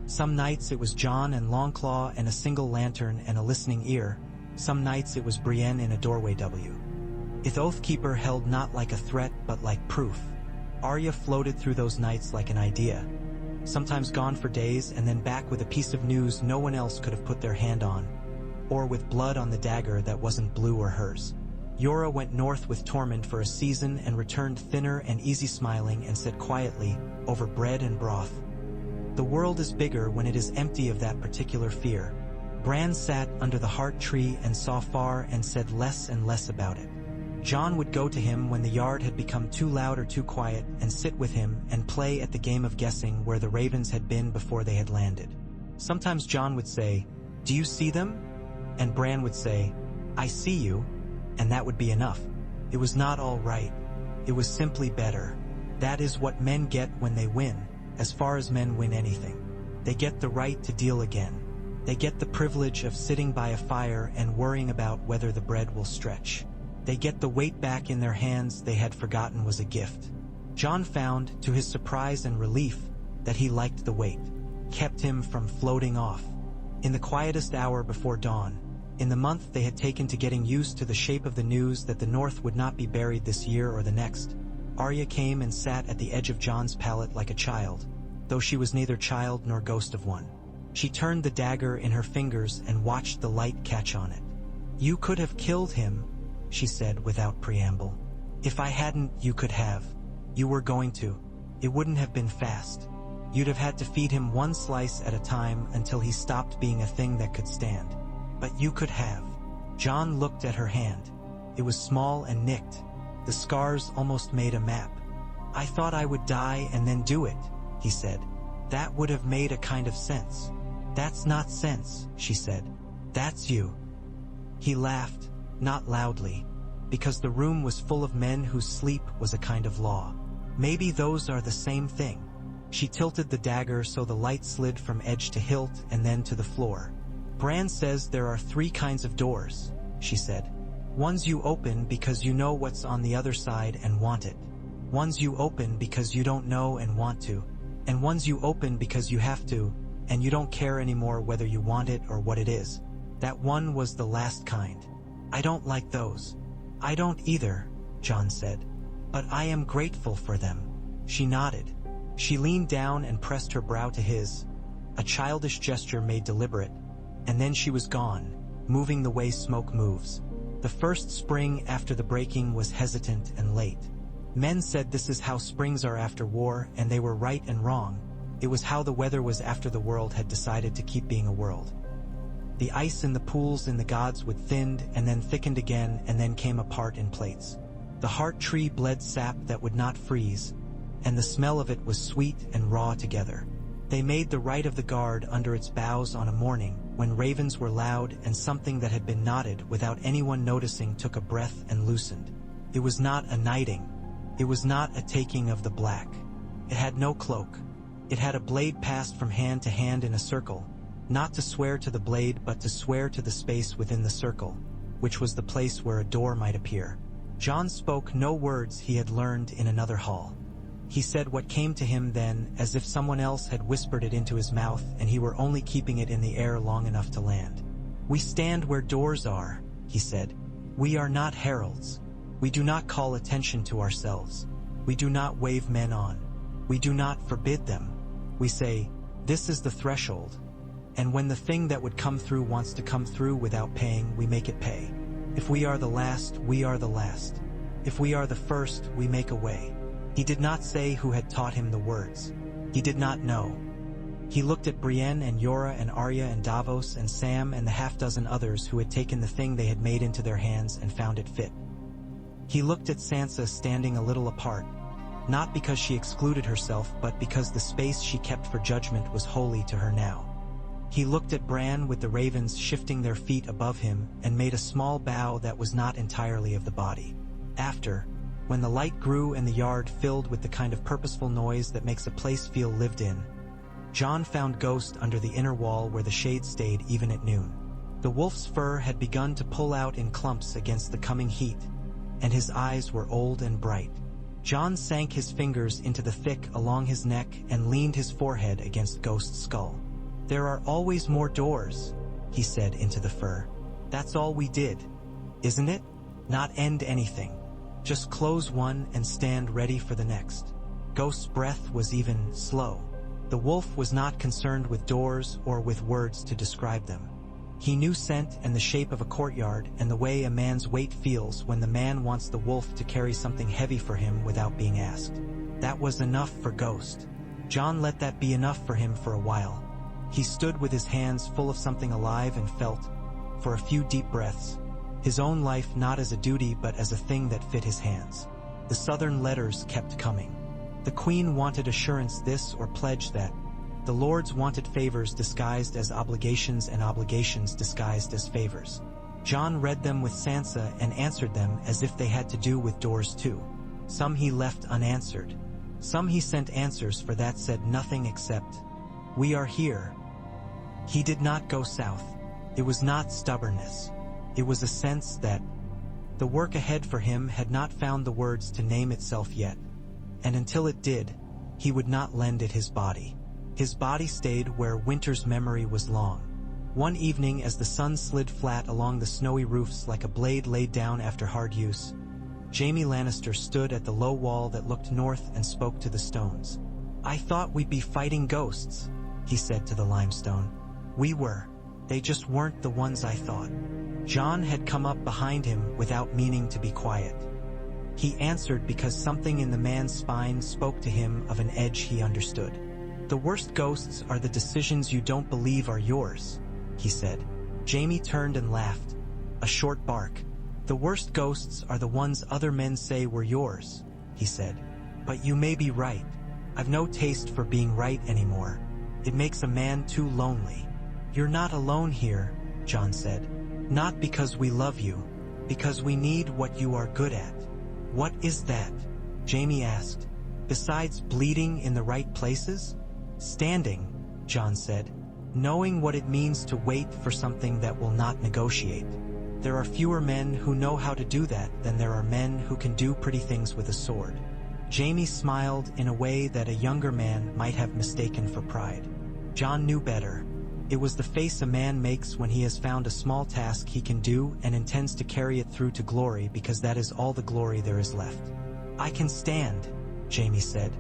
Some nights it was John and Longclaw and a single lantern and a listening ear. Some nights it was Brienne in a doorway If Oathkeeper held not like a threat but like proof. Arya floated through those nights like an idea, sometimes gone for days and then back with a piece of news no one else could have put their hand on, or with blood on the dagger that wasn't blue or hers. Yora went north with Tormund for a season and returned thinner and easy-smiling and said quietly, over bread and broth, "The world is bigger when it is empty of that particular fear." Bran sat under the heart tree and saw far and said less and less about it. John would go to him when the yard had become too loud or too quiet and sit with him and play at the game of guessing where the ravens had been before they had landed. Sometimes John would say, "Do you see them?" And Bran would say, "I see you," and that would be enough. It was not all right. It was simply better. That is what men get when they win, as far as men win anything. They get the right to deal again. They get the privilege of sitting by a fire and worrying about whether the bread will stretch. They get the weight back in their hands they had forgotten was a gift. John found, to his surprise and relief, that he liked the weight, kept him from floating off. In the quietest hour before dawn, in the month they had taken to getting used to the shape of the news that the North would not be buried this year or the next, Arya came and sat at the edge of Jon's pallet like a child, though she was neither child nor ghost of one. She turned the dagger in her fingers and watched the light catch on it. "You could have killed him," she said without preamble. "If I hadn't, you could have. You were going to. It wouldn't have been fast. You'd have had to feed him one slice at a time until he stopped being a thing that could stand. But you could have." John looked at her hand. It was small and nicked. The scars almost made a map. "I thought I would die and then do it," he said. "That would have made a kind of sense." "That's not sense," she said. "That's you." He laughed, not loudly, because the room was full of men whose sleep was a kind of law. "Maybe those are the same thing." She tilted the dagger so the light slid from edge to hilt and then to the floor. "Bran says there are 3 kinds of doors," she said. "Ones you open because you know what's on the other side and want it. Ones you open because you don't know and want to. And ones you open because you have to, and you don't care anymore whether you want it or what it is. That one was the last kind. I don't like those." "I don't either," John said. "But I am grateful for them." She nodded. She leaned down and pressed her brow to his, a childish gesture made deliberate, and then she was gone, moving the way smoke moves. The first spring after the breaking was hesitant and late. Men said this is how springs are after war, and they were right and wrong. It was how the weather was after the world had decided to keep being a world. The ice in the pools in the gods would thinned and then thickened again and then came apart in plates. The heart tree bled sap that would not freeze, and the smell of it was sweet and raw together. They made the rite of the guard under its boughs on a morning when ravens were loud and something that had been knotted without anyone noticing took a breath and loosened. It was not a knighting. It was not a taking of the black. It had no cloak. It had a blade passed from hand to hand in a circle, not to swear to the blade but to swear to the space within the circle, which was the place where a door might appear. John spoke no words he had learned in another hall. He said what came to him then as if someone else had whispered it into his mouth and he were only keeping it in the air long enough to land. "We stand where doors are," he said. "We are not heralds. We do not call attention to ourselves. We do not wave men on. We do not forbid them. We say, 'This is the threshold,' And when the thing that would come through wants to come through without paying, we make it pay. If we are the last, we are the last. If we are the first, we make a way. He did not say who had taught him the words. He did not know. He looked at Brienne and Yora and Arya and Davos and Sam and the half-dozen others who had taken the thing they had made into their hands and found it fit. He looked at Sansa standing a little apart, not because she excluded herself, but because the space she kept for judgment was holy to her now. He looked at Bran with the ravens shifting their feet above him and made a small bow that was not entirely of the body. After, when the light grew and the yard filled with the kind of purposeful noise that makes a place feel lived in, Jon found Ghost under the inner wall where the shade stayed even at noon. The wolf's fur had begun to pull out in clumps against the coming heat, and his eyes were old and bright. Jon sank his fingers into the thick along his neck and leaned his forehead against Ghost's skull. "There are always more doors," he said into the fur. "That's all we did, isn't it? Not end anything. Just close one and stand ready for the next." Ghost's breath was even slow. The wolf was not concerned with doors or with words to describe them. He knew scent and the shape of a courtyard and the way a man's weight feels when the man wants the wolf to carry something heavy for him without being asked. That was enough for Ghost. Jon let that be enough for him for a while. He stood with his hands full of something alive and felt, for a few deep breaths, his own life not as a duty but as a thing that fit his hands. The southern letters kept coming. The Queen wanted assurance this or pledge that. The lords wanted favors disguised as obligations and obligations disguised as favors. Jon read them with Sansa and answered them as if they had to do with doors too. Some he left unanswered. Some he sent answers for that said nothing except, "We are here." He did not go south. It was not stubbornness. It was a sense that the work ahead for him had not found the words to name itself yet, and until it did, he would not lend it his body. His body stayed where winter's memory was long. One evening as the sun slid flat along the snowy roofs like a blade laid down after hard use, Jaime Lannister stood at the low wall that looked north and spoke to the stones. "I thought we'd be fighting ghosts," he said to the limestone. "We were. They just weren't the ones I thought." Jon had come up behind him without meaning to be quiet. He answered because something in the man's spine spoke to him of an edge he understood. "The worst ghosts are the decisions you don't believe are yours," he said. Jaime turned and laughed, a short bark. "The worst ghosts are the ones other men say were yours," he said. "But you may be right. I've no taste for being right anymore. It makes a man too lonely." "You're not alone here," Jon said. "Not because we love you, because we need what you are good at." "What is that?" Jaime asked. "Besides bleeding in the right places?" "Standing," Jon said. "Knowing what it means to wait for something that will not negotiate. There are fewer men who know how to do that than there are men who can do pretty things with a sword." Jaime smiled in a way that a younger man might have mistaken for pride. Jon knew better. It was the face a man makes when he has found a small task he can do and intends to carry it through to glory because that is all the glory there is left. "I can stand," Jaime said.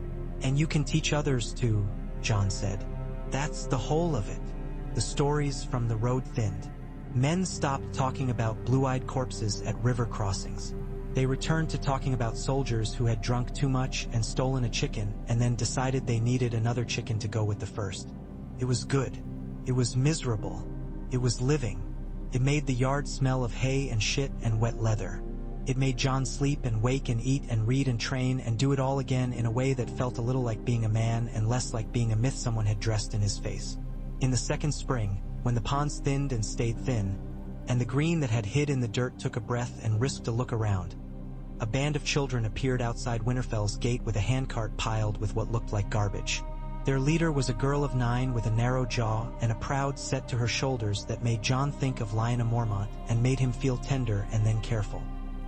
"And you can teach others to," Jon said. "That's the whole of it." The stories from the road thinned. Men stopped talking about blue-eyed corpses at river crossings. They returned to talking about soldiers who had drunk too much and stolen a chicken and then decided they needed another chicken to go with the first. It was good. It was miserable. It was living. It made the yard smell of hay and shit and wet leather. It made Jon sleep and wake and eat and read and train and do it all again in a way that felt a little like being a man and less like being a myth someone had dressed in his face. In the second spring, when the ponds thinned and stayed thin, and the green that had hid in the dirt took a breath and risked a look around, a band of children appeared outside Winterfell's gate with a handcart piled with what looked like garbage. Their leader was a girl of 9 with a narrow jaw and a proud set to her shoulders that made Jon think of Lyanna Mormont and made him feel tender and then careful.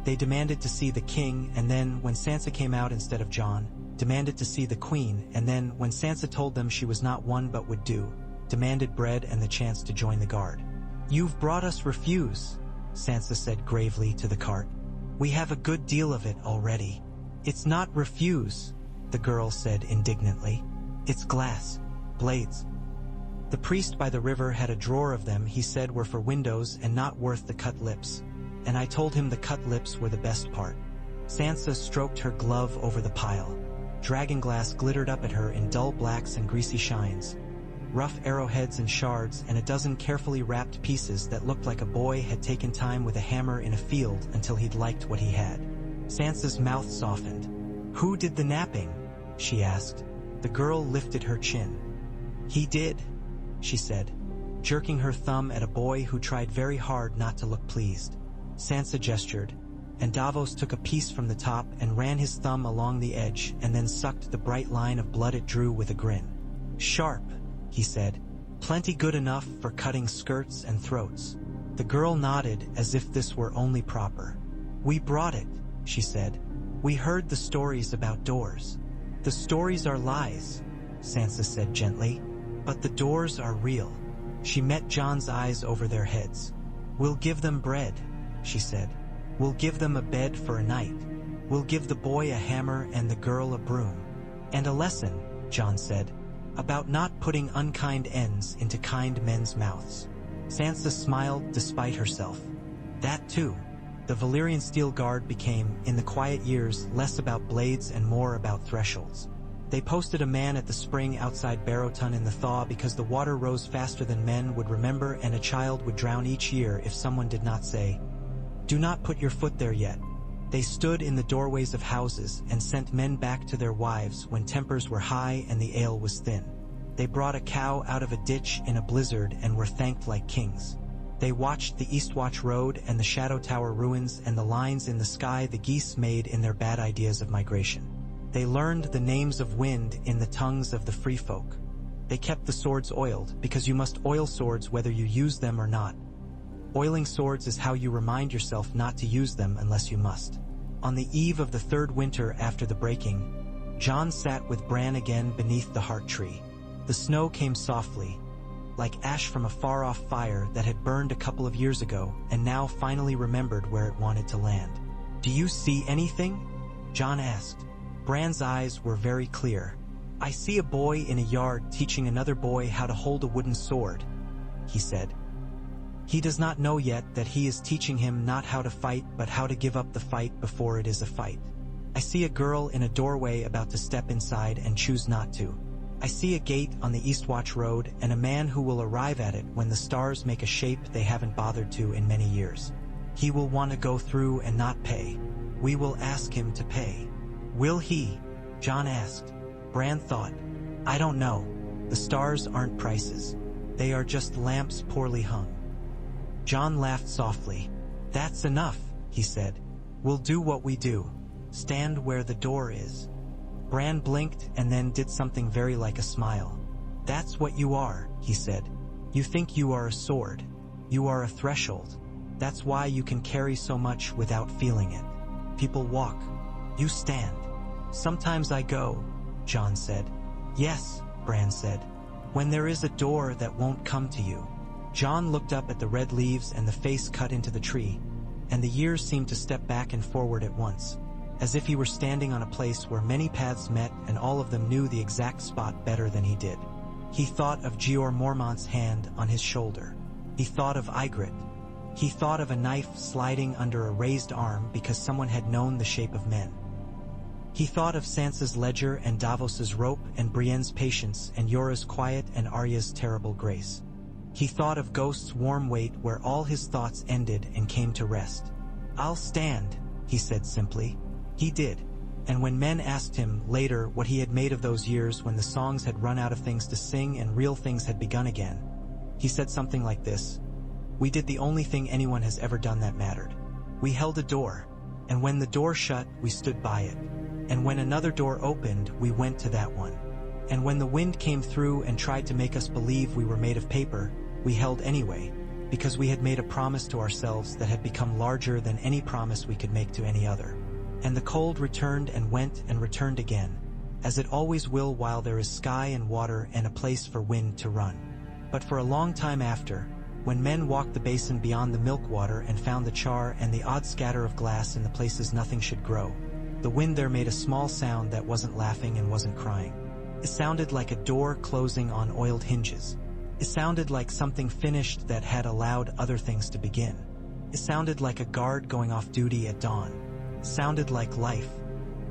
They demanded to see the king, and then, when Sansa came out instead of Jon, demanded to see the queen, and then, when Sansa told them she was not one but would do, demanded bread and the chance to join the guard. "You've brought us refuse," Sansa said gravely to the cart. "We have a good deal of it already." "It's not refuse," the girl said indignantly. "It's glass. Blades." The priest by the river had a drawer of them he said were for windows and not worth the cut lips, and I told him the cut lips were the best part. Sansa stroked her glove over the pile. Dragonglass glittered up at her in dull blacks and greasy shines. Rough arrowheads and shards and a dozen carefully wrapped pieces that looked like a boy had taken time with a hammer in a field until he'd liked what he had. Sansa's mouth softened. "Who did the napping?" she asked. The girl lifted her chin. "He did," she said, jerking her thumb at a boy who tried very hard not to look pleased. Sansa gestured, and Davos took a piece from the top and ran his thumb along the edge and then sucked the bright line of blood it drew with a grin. "Sharp," he said. "Plenty good enough for cutting skirts and throats." The girl nodded as if this were only proper. "We brought it," she said. "We heard the stories about doors." "The stories are lies," Sansa said gently, "but the doors are real." She met Jon's eyes over their heads. "We'll give them bread," she said. "We'll give them a bed for a night. We'll give the boy a hammer and the girl a broom. And a lesson," Jon said, "about not putting unkind ends into kind men's mouths." Sansa smiled despite herself. That too. The Valyrian-Steel Guard became, in the quiet years, less about blades and more about thresholds. They posted a man at the spring outside Barrowton in the thaw because the water rose faster than men would remember, and a child would drown each year if someone did not say, "Do not put your foot there yet." They stood in the doorways of houses and sent men back to their wives when tempers were high and the ale was thin. They brought a cow out of a ditch in a blizzard and were thanked like kings. They watched the Eastwatch Road and the Shadow Tower ruins and the lines in the sky the geese made in their bad ideas of migration. They learned the names of wind in the tongues of the free folk. They kept the swords oiled, because you must oil swords whether you use them or not. Oiling swords is how you remind yourself not to use them unless you must. On the eve of the third winter after the breaking, Jon sat with Bran again beneath the heart tree. The snow came softly, like ash from a far-off fire that had burned a couple of years ago and now finally remembered where it wanted to land. "Do you see anything?" Jon asked. Bran's eyes were very clear. "I see a boy in a yard teaching another boy how to hold a wooden sword," he said. "He does not know yet that he is teaching him not how to fight but how to give up the fight before it is a fight. I see a girl in a doorway about to step inside and choose not to. I see a gate on the Eastwatch Road and a man who will arrive at it when the stars make a shape they haven't bothered to in many years. He will want to go through and not pay. We will ask him to pay." "Will he?" Jon asked. Bran thought, "I don't know. The stars aren't prices. They are just lamps poorly hung." Jon laughed softly. "That's enough," he said. "We'll do what we do. Stand where the door is." Bran blinked and then did something very like a smile. "That's what you are," he said. "You think you are a sword. You are a threshold. That's why you can carry so much without feeling it. People walk. You stand." "Sometimes I go," Jon said. "Yes," Bran said. "When there is a door that won't come to you." Jon looked up at the red leaves and the face cut into the tree, and the years seemed to step back and forward at once, as if he were standing on a place where many paths met and all of them knew the exact spot better than he did. He thought of Jeor Mormont's hand on his shoulder. He thought of Ygritte. He thought of a knife sliding under a raised arm because someone had known the shape of men. He thought of Sansa's ledger and Davos's rope and Brienne's patience and Yora's quiet and Arya's terrible grace. He thought of Ghost's warm weight where all his thoughts ended and came to rest. "I'll stand," he said simply. He did. And when men asked him later what he had made of those years when the songs had run out of things to sing and real things had begun again, he said something like this: "We did the only thing anyone has ever done that mattered. We held a door, and when the door shut, we stood by it. And when another door opened, we went to that one. And when the wind came through and tried to make us believe we were made of paper, we held anyway, because we had made a promise to ourselves that had become larger than any promise we could make to any other. And the cold returned and went and returned again, as it always will while there is sky and water and a place for wind to run. But for a long time after, when men walked the basin beyond the milk water and found the char and the odd scatter of glass in the places nothing should grow, the wind there made a small sound that wasn't laughing and wasn't crying. It sounded like a door closing on oiled hinges. It sounded like something finished that had allowed other things to begin. It sounded like a guard going off duty at dawn. It sounded like life,